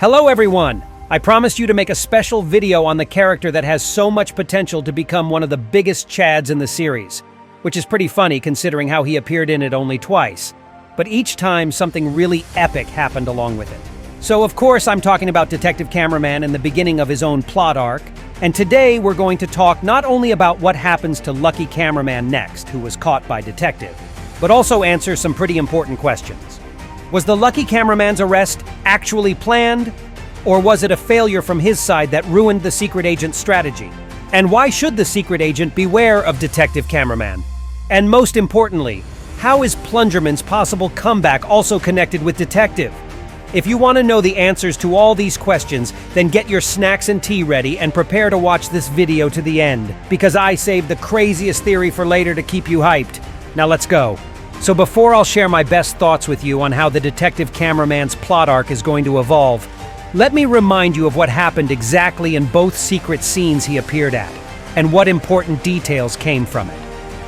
Hello everyone! I promised you to make a special video on the character that has so much potential to become one of the biggest chads in the series, which is pretty funny considering how he appeared in it only twice, but each time something really epic happened along with it. So of course I'm talking about Detective Cameraman and the beginning of his own plot arc, and today we're going to talk not only about what happens to Lucky Cameraman next, who was caught by Detective, but also answer some pretty important questions. Was the Lucky Cameraman's arrest actually planned? Or was it a failure from his side that ruined the secret agent's strategy? And why should the secret agent beware of Detective Cameraman? And most importantly, how is Plungerman's possible comeback also connected with Detective? If you want to know the answers to all these questions, then get your snacks and tea ready and prepare to watch this video to the end, because I saved the craziest theory for later to keep you hyped. Now let's go. So before I'll share my best thoughts with you on how the Detective Cameraman's plot arc is going to evolve, let me remind you of what happened exactly in both secret scenes he appeared at, and what important details came from it.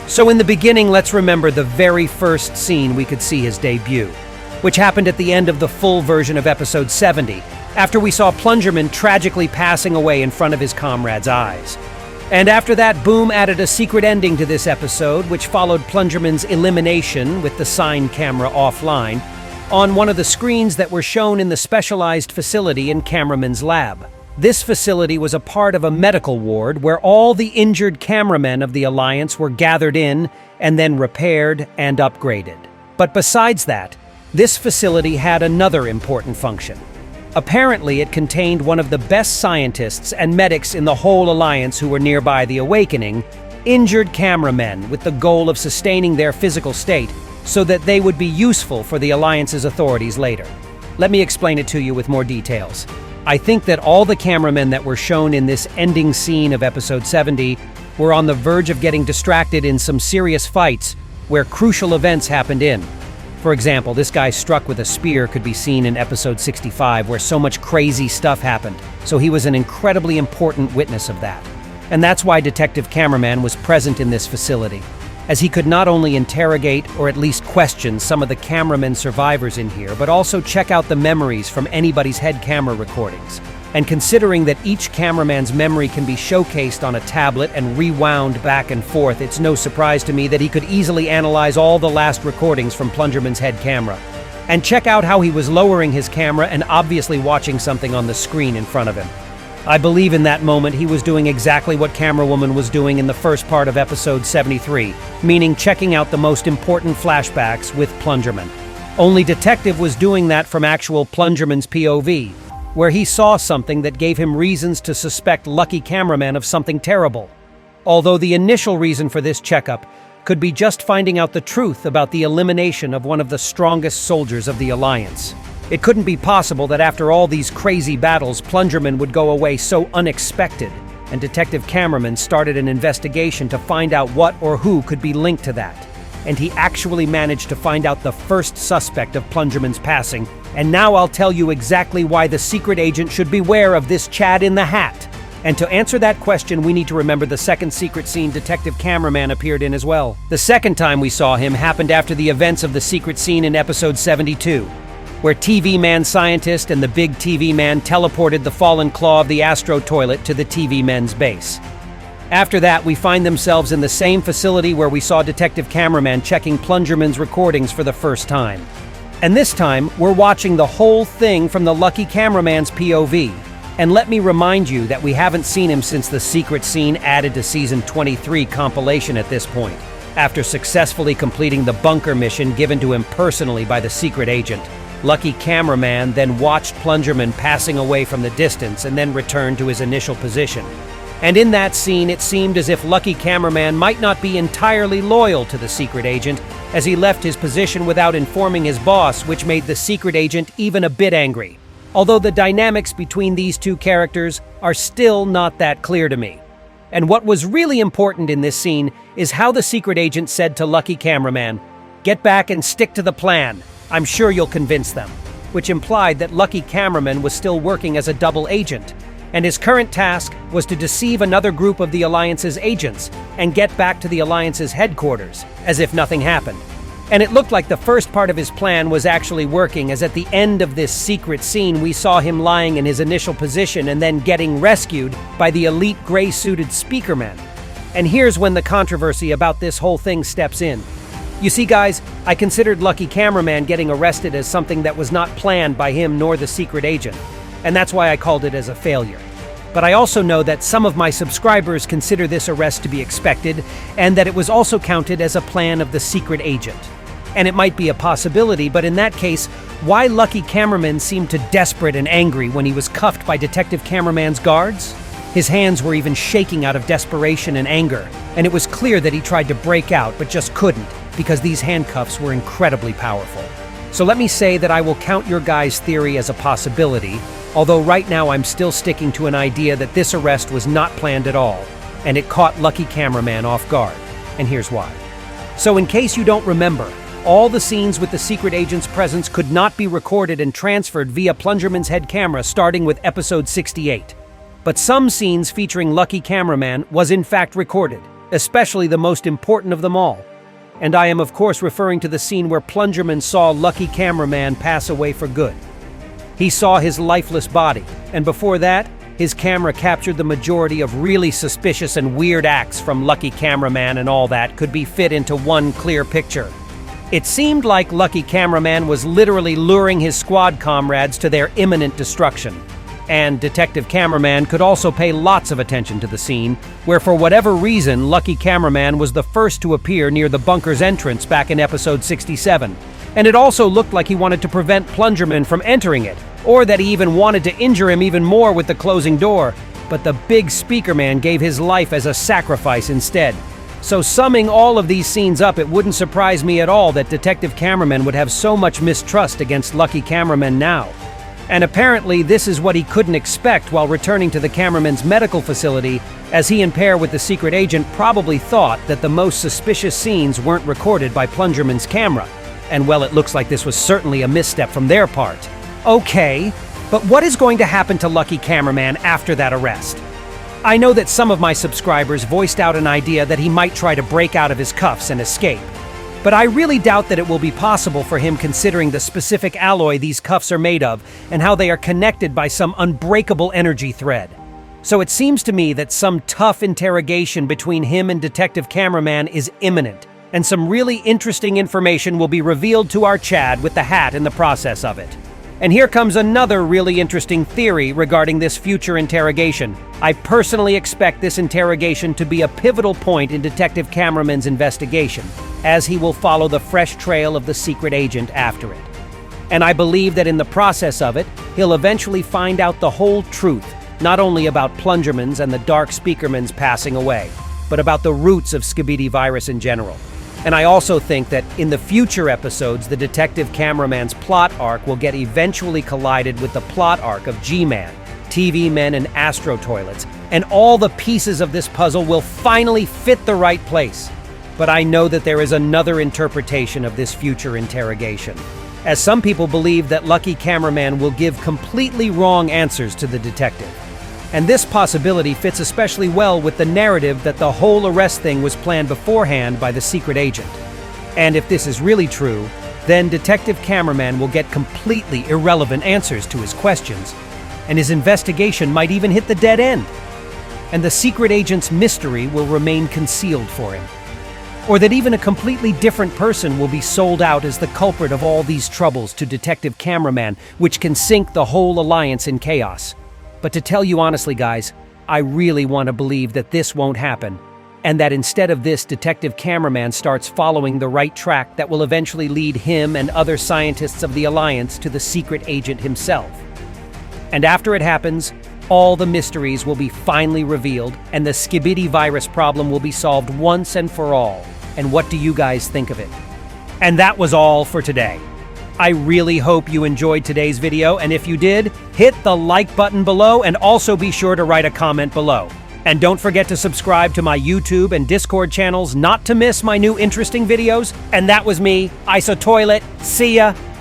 So in the beginning, let's remember the very first scene we could see his debut, which happened at the end of the full version of episode 70, after we saw Plungerman tragically passing away in front of his comrade's eyes. And after that, Boom added a secret ending to this episode, which followed Plungerman's elimination with the sign camera offline, on one of the screens that were shown in the specialized facility in Cameraman's lab. This facility was a part of a medical ward where all the injured cameramen of the Alliance were gathered in and then repaired and upgraded. But besides that, this facility had another important function. Apparently, it contained one of the best scientists and medics in the whole Alliance who were nearby the Awakening, injured cameramen with the goal of sustaining their physical state so that they would be useful for the Alliance's authorities later. Let me explain it to you with more details. I think that all the cameramen that were shown in this ending scene of episode 70 were on the verge of getting distracted in some serious fights where crucial events happened in. For example, this guy struck with a spear could be seen in episode 65 where so much crazy stuff happened, so he was an incredibly important witness of that. And that's why Detective Cameraman was present in this facility, as he could not only interrogate or at least question some of the cameramen survivors in here, but also check out the memories from anybody's head camera recordings. And considering that each cameraman's memory can be showcased on a tablet and rewound back and forth, it's no surprise to me that he could easily analyze all the last recordings from Plungerman's head camera. And check out how he was lowering his camera and obviously watching something on the screen in front of him. I believe in that moment he was doing exactly what Camerawoman was doing in the first part of episode 73, meaning checking out the most important flashbacks with Plungerman. Only Detective was doing that from actual Plungerman's POV, where he saw something that gave him reasons to suspect Lucky Cameraman of something terrible. Although the initial reason for this checkup could be just finding out the truth about the elimination of one of the strongest soldiers of the Alliance. It couldn't be possible that after all these crazy battles, Plungerman would go away so unexpected, and Detective Cameraman started an investigation to find out what or who could be linked to that. And he actually managed to find out the first suspect of Plungerman's passing, and now I'll tell you exactly why the secret agent should beware of this Chad in the hat. And to answer that question, we need to remember the second secret scene Detective Cameraman appeared in as well. The second time we saw him happened after the events of the secret scene in episode 72, where TV Man Scientist and the Big TV Man teleported the fallen claw of the ISOTOILET to the TV Men's base. After that, we find themselves in the same facility where we saw Detective Cameraman checking Plungerman's recordings for the first time. And this time, we're watching the whole thing from the Lucky Cameraman's POV. And let me remind you that we haven't seen him since the secret scene added to Season 23 compilation at this point, after successfully completing the bunker mission given to him personally by the secret agent. Lucky Cameraman then watched Plungerman passing away from the distance and then returned to his initial position. And in that scene, it seemed as if Lucky Cameraman might not be entirely loyal to the secret agent, as he left his position without informing his boss, which made the secret agent even a bit angry. Although the dynamics between these two characters are still not that clear to me. And what was really important in this scene is how the secret agent said to Lucky Cameraman, "Get back and stick to the plan. I'm sure you'll convince them," which implied that Lucky Cameraman was still working as a double agent, and his current task was to deceive another group of the Alliance's agents and get back to the Alliance's headquarters, as if nothing happened. And it looked like the first part of his plan was actually working, as at the end of this secret scene we saw him lying in his initial position and then getting rescued by the elite gray-suited speakerman. And here's when the controversy about this whole thing steps in. You see, guys, I considered Lucky Cameraman getting arrested as something that was not planned by him nor the secret agent, and that's why I called it as a failure. But I also know that some of my subscribers consider this arrest to be expected, and that it was also counted as a plan of the secret agent. And it might be a possibility, but in that case, why Lucky Cameraman seemed to desperate and angry when he was cuffed by Detective Cameraman's guards? His hands were even shaking out of desperation and anger, and it was clear that he tried to break out but just couldn't, because these handcuffs were incredibly powerful. So let me say that I will count your guys' theory as a possibility, although right now I'm still sticking to an idea that this arrest was not planned at all, and it caught Lucky Cameraman off guard. And here's why. So in case you don't remember, all the scenes with the secret agent's presence could not be recorded and transferred via Plungerman's head camera starting with episode 68. But some scenes featuring Lucky Cameraman was in fact recorded, especially the most important of them all. And I am of course referring to the scene where Plungerman saw Lucky Cameraman pass away for good. He saw his lifeless body, and before that, his camera captured the majority of really suspicious and weird acts from Lucky Cameraman, and all that could be fit into one clear picture. It seemed like Lucky Cameraman was literally luring his squad comrades to their imminent destruction. And Detective Cameraman could also pay lots of attention to the scene, where for whatever reason Lucky Cameraman was the first to appear near the bunker's entrance back in episode 67. And it also looked like he wanted to prevent Plungerman from entering it, or that he even wanted to injure him even more with the closing door, but the big speakerman gave his life as a sacrifice instead. So summing all of these scenes up, it wouldn't surprise me at all that Detective Cameraman would have so much mistrust against Lucky Cameraman now. And apparently this is what he couldn't expect while returning to the cameraman's medical facility, as he and pair with the secret agent probably thought that the most suspicious scenes weren't recorded by Plungerman's camera. And well, it looks like this was certainly a misstep from their part. Okay, but what is going to happen to Lucky Cameraman after that arrest? I know that some of my subscribers voiced out an idea that he might try to break out of his cuffs and escape. But I really doubt that it will be possible for him, considering the specific alloy these cuffs are made of and how they are connected by some unbreakable energy thread. So it seems to me that some tough interrogation between him and Detective Cameraman is imminent, and some really interesting information will be revealed to our Chad with the hat in the process of it. And here comes another really interesting theory regarding this future interrogation. I personally expect this interrogation to be a pivotal point in Detective Cameraman's investigation, as he will follow the fresh trail of the secret agent after it. And I believe that in the process of it, he'll eventually find out the whole truth, not only about Plungerman's and the Dark Speakerman's passing away, but about the roots of Skibidi virus in general. And I also think that in the future episodes, the Detective Cameraman's plot arc will get eventually collided with the plot arc of G-Man, TV Men, and ISOTOILETs, and all the pieces of this puzzle will finally fit the right place. But I know that there is another interpretation of this future interrogation, as some people believe that Lucky Cameraman will give completely wrong answers to the detective. And this possibility fits especially well with the narrative that the whole arrest thing was planned beforehand by the secret agent. And if this is really true, then Detective Cameraman will get completely irrelevant answers to his questions, and his investigation might even hit the dead end. And the secret agent's mystery will remain concealed for him. Or that even a completely different person will be sold out as the culprit of all these troubles to Detective Cameraman, which can sink the whole alliance in chaos. But to tell you honestly, guys, I really want to believe that this won't happen, and that instead of this, Detective Cameraman starts following the right track that will eventually lead him and other scientists of the Alliance to the secret agent himself. And after it happens, all the mysteries will be finally revealed, and the Skibidi virus problem will be solved once and for all. And what do you guys think of it? And that was all for today. I really hope you enjoyed today's video, and if you did, hit the like button below and also be sure to write a comment below. And don't forget to subscribe to my YouTube and Discord channels not to miss my new interesting videos. And that was me, ISOTOILET. See ya!